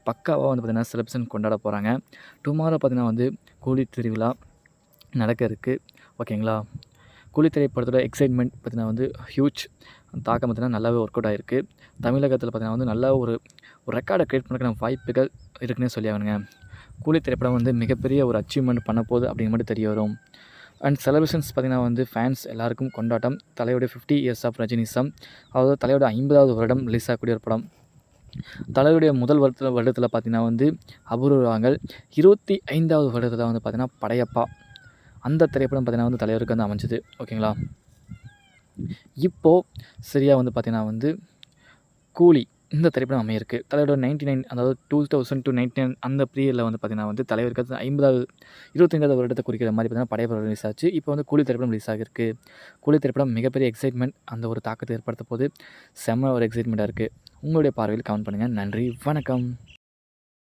பக்காவாக வந்து பார்த்திங்கன்னா செலிப்ரேஷன் கொண்டாட போகிறாங்க. டுமாரோ பார்த்திங்கன்னா வந்து கூலி திருவிழா நடக்க இருக்குது. ஓகேங்களா? கூலி திரைப்படத்தோட எக்ஸைட்மெண்ட் பார்த்திங்கன்னா வந்து ஹியூஜ் தாக்கம் பார்த்திங்கன்னா நல்லாவே ஒர்க் அவுட் ஆகிருக்கு. தமிழகத்தில் பார்த்திங்கன்னா வந்து நல்ல ஒரு ரெக்கார்டை க்ரியேட் பண்ணுறதுக்கான வாய்ப்புகள் இருக்குன்னே சொல்லி ஆகணுங்க. கூலி திரைப்படம் வந்து மிகப்பெரிய ஒரு அச்சீவ்மெண்ட் பண்ண போகுது அப்படிங்கிற மட்டும் தெரிய வரும். அண்ட் செலிப்ரேஷன்ஸ் பார்த்திங்கன்னா வந்து ஃபேன்ஸ் எல்லாருக்கும் கொண்டாட்டம். தலையோட 50 இயர்ஸ் ஆஃப் ரஜினிசம், அதாவது தலையோட 50வது வருடம் ரிலீஸ் ஆகக்கூடிய ஒரு படம். தலைவருடைய முதல் வருடத்தில் பார்த்திங்கன்னா வந்து அபூர்வங்கள், 25வது வருடத்தில் வந்து பார்த்திங்கன்னா படையப்பா, அந்த திரைப்படம் பார்த்திங்கன்னா வந்து தலைவருக்கு வந்து அமைஞ்சுது. ஓகேங்களா? இப்போது சரியாக வந்து பார்த்திங்கன்னா வந்து கூலி இந்த திரைப்படம் அமையிருக்கு. தலைவரோட 99 அதாவது 2000 to 99 அந்த பீரியடில் வந்து பார்த்திங்கன்னா வந்து தலைவருக்கு 50வது 25வது வருடத்தை குறிக்கிற மாதிரி பார்த்திங்கன்னா படையப்பா ரிலீஸ் ஆச்சு. இப்போ வந்து கூலி திரைப்படம் ரிலீஸ் ஆகிருக்கு. கூலி திரைப்படம் மிகப்பெரிய எக்ஸைட்மெண்ட், அந்த ஒரு தாக்கத்தை ஏற்படுத்த போது செம்ம ஒரு எக்ஸைட்மெண்ட்டாக இருக்குது. உங்களுடைய பார்வையில் கமெண்ட் பண்ணுங்கள். நன்றி, வணக்கம்.